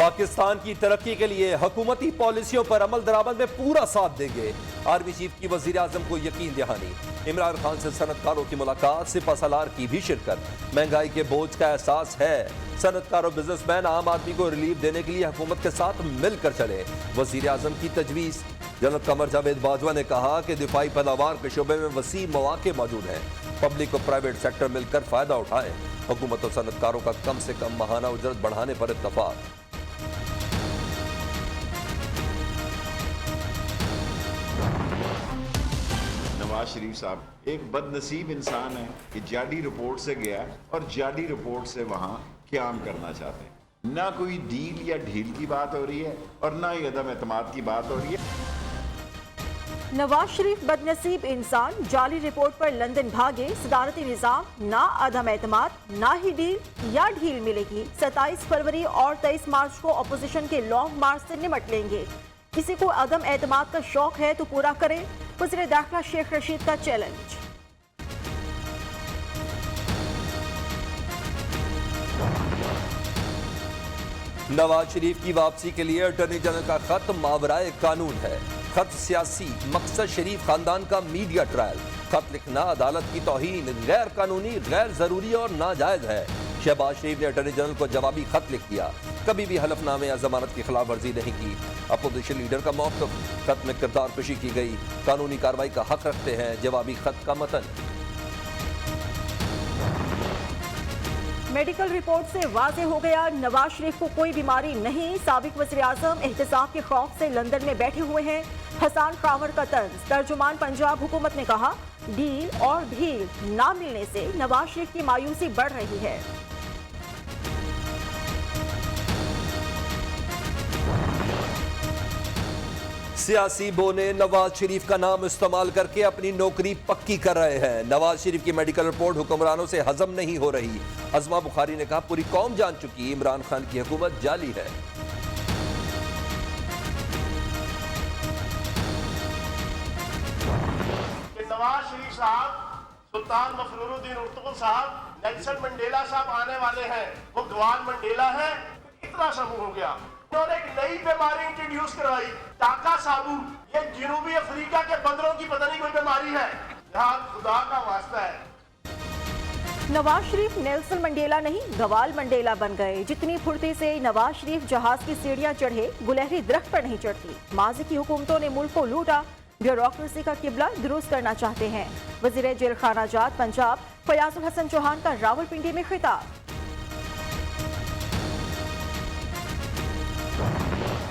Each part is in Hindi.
पाकिस्तान की तरक्की के लिए हुकूमती पॉलिसियों पर अमल दरामद में पूरा साथ देंगे। आर्मी चीफ की वजीर आजम को यकीन दहानी। इमरान खान से सनतकारों की मुलाकात, सिपा सलार की भी शिरकत। महंगाई के बोझ का एहसास है, सनतकार और बिजनेसमैन आम आदमी को रिलीफ देने के लिए हुकूमत के साथ मिलकर चले। वजीर आजम की तजवीज़। जनरल कमर जावेद बाजवा ने कहा कि दिफाई पैदावार के शोबे में वसी मौके मौजूद हैं। पब्लिक और प्राइवेट सेक्टर मिलकर फायदा उठाए। हुकूमत और सनतकारों का कम से कम माहाना उजरत बढ़ाने पर इत्तफाक। नवाज शरीफ साहब एक बदनसीब इंसान है कि जाली रिपोर्ट से गया और जाली रिपोर्ट से वहां क्याम करना चाहते हैं। ना कोई डील या ढील की बात हो रही है और ना ही अदम एतमाद की बात हो रही है। नवाज शरीफ बदनसीब इंसान, जाली रिपोर्ट पर लंदन भागे। सदारती निजाम, ना अदम एतमाद ना ही डील या ढील मिलेगी। 27 फरवरी और 23 मार्च को अपोजिशन के लॉन्ग मार्च से निमट लेंगे। किसी को अदम एतमाद का शौक है तो पूरा करें। वज़ीर दाखिला शेख रशीद का चैलेंज। नवाज शरीफ की वापसी के लिए अटॉर्नी जनरल का खत मावराए कानून है। खत सियासी मकसद शरीफ खानदान का मीडिया ट्रायल। खत लिखना अदालत की तौहीन, गैर कानूनी, गैर जरूरी और नाजायज है। शहबाज शरीफ ने अटॉर्नी जनरल को जवाबी खत लिख दिया। कभी भी हलफनामे या जमानत की खिलाफ वर्जी नहीं की। अपोजिशन लीडर का मौक़िफ़। खत में किरदार कशी की गई। कानूनी कार्रवाई का हक रखते हैं। जवाबी खत का मतन। मेडिकल रिपोर्ट से वाज़ेह हो गया, नवाज शरीफ को कोई बीमारी नहीं। साबिक वज़ीर आज़म एहतसाब के खौफ से लंदन में बैठे हुए हैं। हसन खावर का तर्ज। तर्जुमान पंजाब हुकूमत ने कहा, डील और ढील ना मिलने से नवाज शरीफ की मायूसी बढ़ रही है। सियासी बोने नवाज शरीफ का नाम इस्तेमाल करके अपनी नौकरी पक्की कर रहे हैं। नवाज शरीफ की मेडिकल रिपोर्ट हुक्मरानों से हजम नहीं हो रही। अज़मा बुखारी ने कहा, पूरी कौम जान चुकी इमरान खान की हुकूमत जाली है। नवाज शरीफ साहब, सुल्तान मफरूरुद्दीन उर्तुगुल साहब, नेल्सन मंडेला साहब आने वाले हैं। वो गवान मंडेला है। इतना समूह हो गया। उन्होंने एक नई बीमारी इंट्रोड्यूस करवाई, टाका साबू। ये जनूबी अफ्रीका के बंदरों की पता नहीं कोई बीमारी है। यहाँ खुदा का वास्ता है। नवाज शरीफ नेल्सन मंडेला नहीं, गवाल मंडेला बन गए। जितनी फुर्ती से नवाज शरीफ जहाज की सीढ़ियां चढ़े, गुलहरी दरख्त पर नहीं चढ़ती। माजी की हुकूमतों ने मुल्क को लूटा। ब्यूरोक्रेसी का किबला दुरुस्त करना चाहते हैं। वजीर जेल खाना जात पंजाब फयाजुल हसन चौहान का रावलपिंडी में खिताब।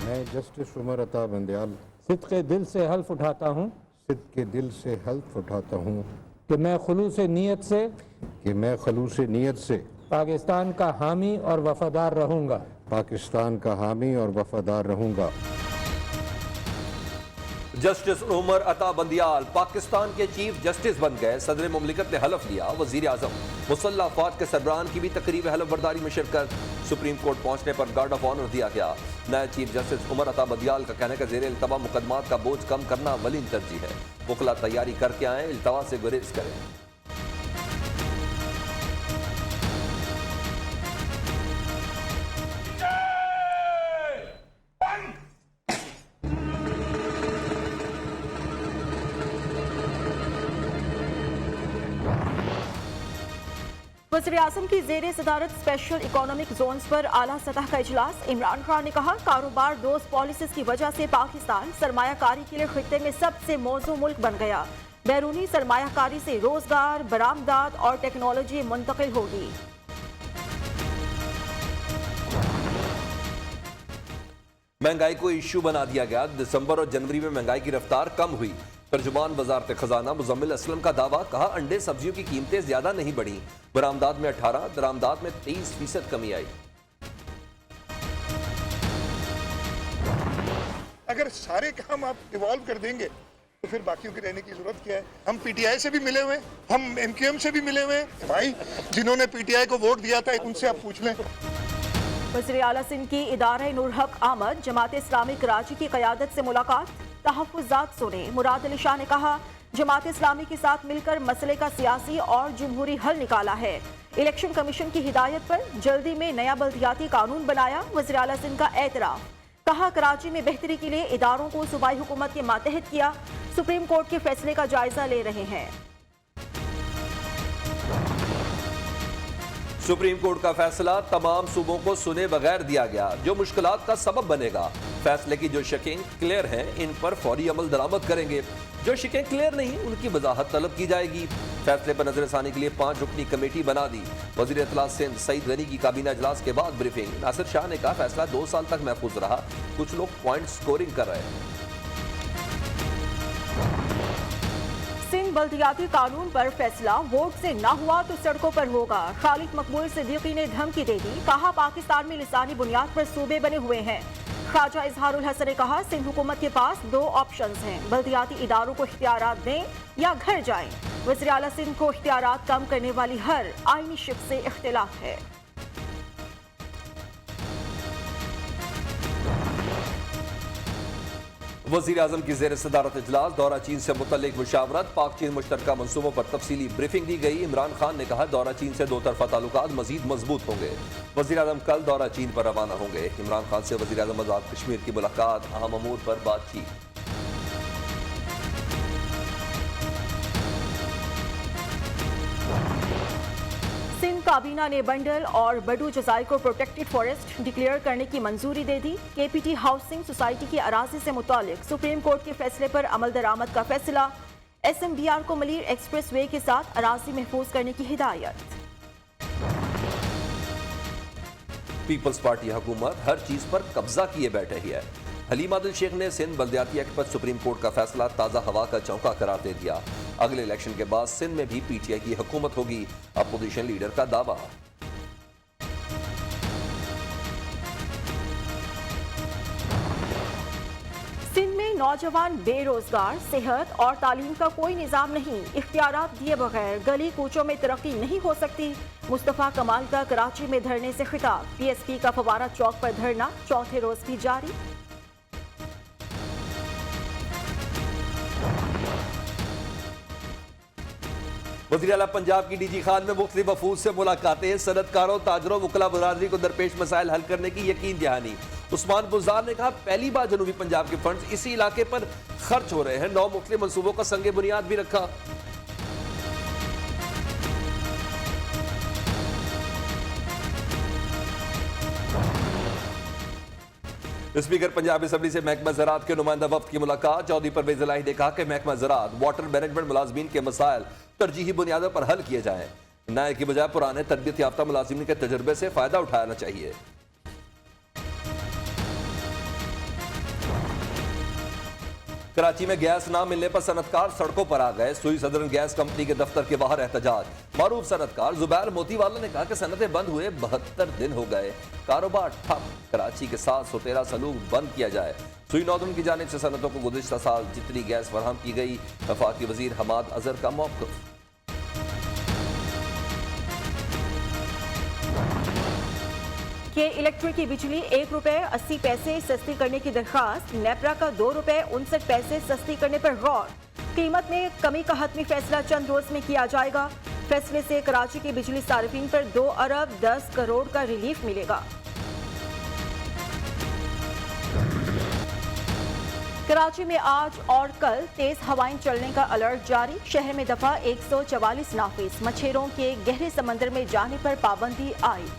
मैं जस्टिस उमर अता बंदयाल सिद्क़े दिल से हल्फ उठाता हूँ के दिल से हल्फ उठाता हूँ कि मैं खुलूस नीयत से पाकिस्तान का हामी और वफादार रहूँगा। पाकिस्तान का हामी और वफादार रहूँगा। जस्टिस उमर अता बंदियाल पाकिस्तान के चीफ जस्टिस बन गए। सदर मुमलिकत ने हलफ लिया। वजीर आजम मुसल्लह अफवाज के सरबराहान की भी तकरीब हलफ बर्दारी में शिरकत। सुप्रीम कोर्ट पहुंचने पर गार्ड ऑफ ऑनर दिया गया। नए चीफ जस्टिस उमर अता बंदियाल का कहने का ज़ेर इल्तवा मुकदमात का बोझ कम करना अवलीन तरजीह है। वकला तैयारी करके आए, इल्तवा से गुरेज करें। वज़ीर आज़म की ज़ेरे सदारत स्पेशल इकोनॉमिक जोन्स पर आला सतह का इजलास। इमरान खान ने कहा, कारोबार दोस्त पॉलिसीज की वजह से पाकिस्तान सरमायाकारी के लिए खित्ते में सबसे मौजू मुल्क बन गया। बैरूनी सरमायाकारी से रोजगार, बरामदात और टेक्नोलॉजी मुंतकिल होगी। महंगाई को इश्यू बना दिया गया। दिसंबर और जनवरी में महंगाई की रफ्तार कम हुई। तर्जुमान वजारत खजाना मुजम्मिल असलम का दावा। कहा, अंडे सब्जियों की कीमतें ज्यादा नहीं बढ़ी। बरामदात में 18, दरामदात में 23% कमी आई। अगर सारे काम आप इवॉल्व कर देंगे तो फिर बाकियों के रहने की जरूरत क्या है। हम पीटीआई से भी मिले हुए, हम एमक्यूएम से भी मिले हुए। भाई, जिन्होंने पीटीआई को वोट दिया था उनसे आप पूछ लें। वज़ीर आला सिंध की इदारा नूर हक आमद जमात इस्लामी कराची की क़यादत से मुलाकात। तहफ़्फ़ुज़ात सुने। मुराद अली शाह ने कहा, जमात इस्लामी के साथ मिलकर मसले का सियासी और जमहूरी हल निकाला है। इलेक्शन कमीशन की हिदायत पर जल्दी में नया बल्दियाती कानून बनाया, वज़ीर आला सिंध का एतराफ। कहा कराची में बेहतरी के लिए इदारों को सूबाई हुकूमत के मातहत किया, सुप्रीम कोर्ट के फैसले का जायजा ले रहे हैं। सुप्रीम कोर्ट का फैसला तमाम सूबों को सुने बगैर दिया गया, जो मुश्किलात का सबब बनेगा। फैसले की जो शकें क्लियर हैं, इन पर फौरी अमल दरामद करेंगे। जो शिकें क्लियर नहीं, उनकी वजाहत तलब की जाएगी। फैसले पर नजरसानी के लिए 5 रुकनी कमेटी बना दी। वजीर इत्तलात सिंध सईद गनी की काबीना इजलास के बाद ब्रीफिंग। नासिर शाह ने कहा फैसला 2 साल तक महफूज रहा, कुछ लोग पॉइंट स्कोरिंग कर रहे हैं। सिंध बल्दियाती कानून पर फैसला वोट से ना हुआ तो सड़कों पर होगा। खालिद मकबूल सिद्दीकी ने धमकी दे दी, कहा पाकिस्तान में लिसानी बुनियाद पर सूबे बने हुए हैं। ख्वाजा इजहारुल हसन ने कहा सिंध हुकूमत के पास 2 ऑप्शंस हैं, बल्दियाती इदारों को इख्तियारात दें या घर जाएं। वज़ीर आला सिंध को इख्तियारात कम करने वाली हर आईनी शिक से इख्तिलाफ है। वज़ीर आज़म की ज़ेर सदारत इजलास, दौरा चीन से मुतल्लिक मुशावरत, पाक चीन मुश्तरका मनसूबों पर तफसीली ब्रीफिंग दी गई। इमरान खान ने कहा दौरा चीन से 2 तरफा ताल्लुकात मजीद मजबूत होंगे। वज़ीर आज़म कल दौरा चीन पर रवाना होंगे। इमरान खान से वज़ीर आज़म आज़ाद कश्मीर की मुलाकात, अहम अमूर पर बातचीत। सिंध काबीना ने बंडल और बडू जजाई को प्रोटेक्टेड फॉरेस्ट डिक्लेयर करने की मंजूरी दे दी। केपीटी हाउसिंग सोसाइटी की अराजी से मुतालिक सुप्रीम कोर्ट के फैसले पर अमल दरामद का फैसला। SMBR को मलीर एक्सप्रेस वे के साथ अराजी महफूज करने की हिदायत। पीपल्स पार्टी हुकूमत हर चीज पर कब्जा किए बैठे ही है। हलीम आदिल शेख ने सिंध बल्दियाती एक्ट पर सुप्रीम कोर्ट का फैसला ताज़ा हवा का चौंका करार दे दिया। अगले इलेक्शन के बाद सिंध में भी PTI की हुकूमत होगी, अपोजिशन लीडर का दावा। सिंध में नौजवान बेरोजगार, सेहत और तालीम का कोई निजाम नहीं, इख्तियारात दिए बगैर गली कूचों में तरक्की नहीं हो सकती। मुस्तफा कमाल का कराची में धरने से खिताब। PSP का फवारा चौक पर धरना चौथे रोज भी जारी। वज़ीर आला पंजाब की DG खान में मुख्तलिफ वफूद से मुलाकातें, सनतकारों, ताजरों, वकला बरादरी को दरपेश मसाइल हल करने की यकीन दहानी। उस्मान बुज़दार ने कहा पहली बार जनूबी पंजाब के फंड्स इसी इलाके पर खर्च हो रहे हैं। 9 मुख्तलिफ मनसूबों का संगे बुनियाद भी रखा। स्पीकर पंजाब असम्बली से महकमा ज़राअत के नुमाइंदा वफ्द की मुलाकात। चौधरी परवेज इलाही ने कहा कि महकमा ज़राअत वाटर मैनेजमेंट मुलाजमीन के मसाइल तरजीही बुनियादों पर हल किए जाएं। नए की बजाय पुराने तरबियत याफ्ता मुलाजिमीन के तजर्बे से फायदा उठाना चाहिए। कराची में गैस ना मिलने पर सनतकार सड़कों पर आ गए। सुई सदरन गैस कंपनी के दफ्तर के बाहर एहतजाज। मारूफ सनतकार जुबैर मोतीवाला ने कहा कि सनतें बंद हुए 72 दिन हो गए, कारोबार ठप। कराची के साथ सोतेरा सलूक बंद किया जाए। सुई नौदन की जानिब से सनतों को गुज़िश्ता साल जितनी गैस फराहम की गई। वफाकी वजीर हमाद अजहर का मौक़िफ़। के इलेक्ट्रिक की बिजली ₹1.80 सस्ती करने की दरखास्त। नेपरा का ₹2.59 सस्ती करने पर गौर। कीमत में कमी का हतमी फैसला चंद रोज में किया जाएगा। फैसले से कराची के बिजली सार्फिन पर 2 अरब 10 करोड़ का रिलीफ मिलेगा। कराची में आज और कल तेज हवाएं चलने का अलर्ट जारी। शहर में दफा 144 नाफिज। मच्छरों के गहरे समंदर में जाने पर पाबंदी आई।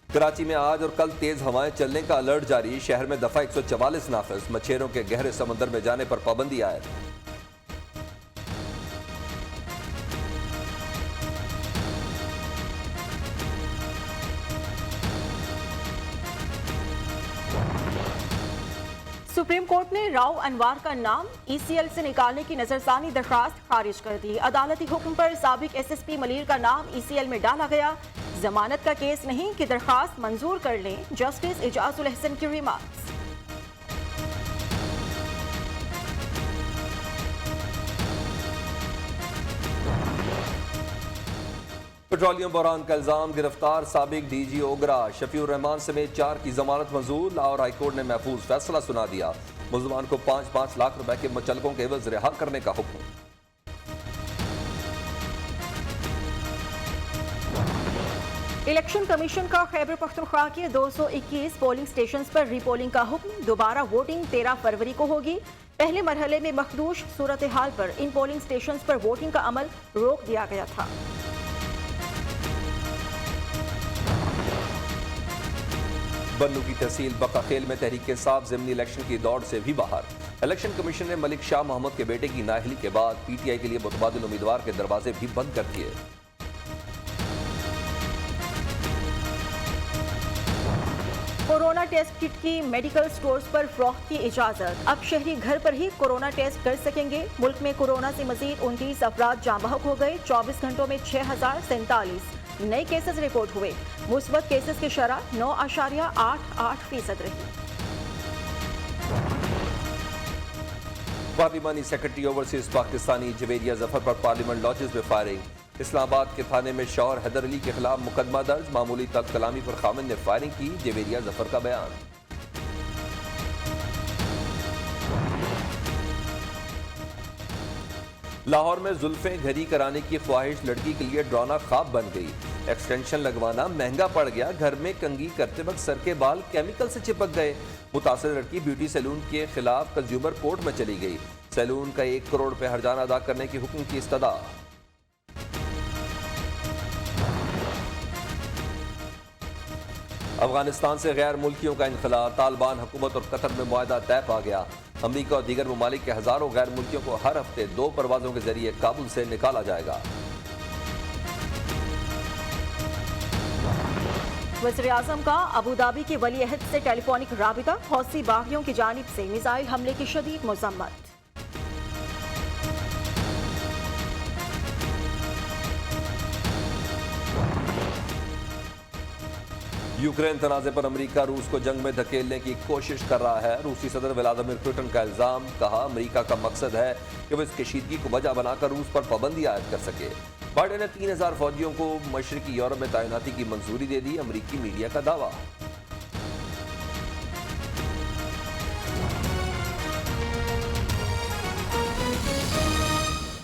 कराची में आज और कल तेज हवाएं चलने का अलर्ट जारी। शहर में दफा 144 नाफिज। मच्छरों के गहरे समंदर में जाने पर पाबंदी आयद। सुप्रीम कोर्ट ने राव अनवार का नाम ECL से निकालने की नजरसानी दरखास्त खारिज कर दी। अदालती हुक्म पर साबिक SSP मलीर का नाम ECL में डाला गया। जमानत का केस नहीं कि दरखास्त मंजूर कर लें, जस्टिस इजाजुल हसन की रिमार्क्स। पेट्रोलियम बहरान का इल्जाम, गिरफ्तार साबिक DG ओगरा शफीउर रहमान समेत 4 की जमानत मंजूर। लाहौर हाईकोर्ट ने महफूज फैसला सुना दिया। मुलजमान को 5-5 लाख रुपए के मुचलकों के एवज रिहा करने का हुक्म। इलेक्शन कमीशन का खैबर पख्तूनख्वा के 221 पोलिंग स्टेशंस पर रीपोलिंग का हुक्म। दोबारा वोटिंग 13 फरवरी को होगी। पहले मरहले में मखदूश सूरत हाल पर इन पोलिंग स्टेशंस पर वोटिंग का अमल रोक दिया गया था। बन्नू की तहसील बकाखेल में तहरीक इंसाफ ज़िमनी इलेक्शन की दौड़ से भी बाहर। इलेक्शन कमीशन ने मलिक शाह मोहम्मद के बेटे की नाअहली के बाद पीटीआई के लिए मुतबादिल उम्मीदवार के दरवाजे भी बंद कर दिए। कोरोना टेस्ट किट की मेडिकल स्टोर्स पर फरोख्त की इजाजत। अब शहरी घर पर ही कोरोना टेस्ट कर सकेंगे। मुल्क में कोरोना से मजीद 29 अफराद जाँ बहक हो गए। 24 घंटों में 6047 नए केसेस रिपोर्ट हुए। मुस्बत केसेस की शरह 9.88% रही। पार्लिमानी सेक्रेटरी ओवरसीज पाकिस्तानी जवेरिया जफर पर पार्लियामेंट लॉजेस में फायरिंग। इस्लामाबाद के थाने में शौहर हैदर अली के खिलाफ मुकदमा दर्ज। मामूली तल्ख कलामी पर खामिद ने फायरिंग की। जवेरिया जफर का बयान। लाहौर में जुल्फें घरी कराने की ख्वाहिश लड़की के लिए डरावना ख्वाब बन गई। एक्सटेंशन लगवाना महंगा पड़ गया। घर में कंघी करते वक्त सर के बाल केमिकल से चिपक गए। मुतासर लड़की ब्यूटी सैलून के खिलाफ कंज्यूमर कोर्ट में चली गई। सैलून का 1 करोड़ रुपए हर्जाना अदा करने की हुक्म की इस्तदा। अफगानिस्तान से गैर मुल्कियों का इनखला। तालिबान हुकूमत और कतर में मुआहदा तय पा गया। अमरीका और दीगर ममालिक के हजारों गैर मुल्कियों को हर हफ्ते 2 परवाजों के जरिए काबुल से निकाला जाएगा। वज़ीर आज़म का अबू धाबी के वली अहद से टेलीफोनिक राबिता। हौसी बागियों की जानिब से मिसाइल हमले की शदीद मज़म्मत। यूक्रेन तनाज़े पर अमरीका रूस को जंग में धकेलने की कोशिश कर रहा है। रूसी सदर व्लादिमीर पुतिन का इल्जाम। कहा अमरीका का मकसद है कि वह इस कशीदगी को वजह बनाकर रूस पर पाबंदी आयद कर सके। बाइडेन ने 3000 फौजियों को मशरकी यूरोप में तैनाती की मंजूरी दे दी। अमरीकी मीडिया का दावा।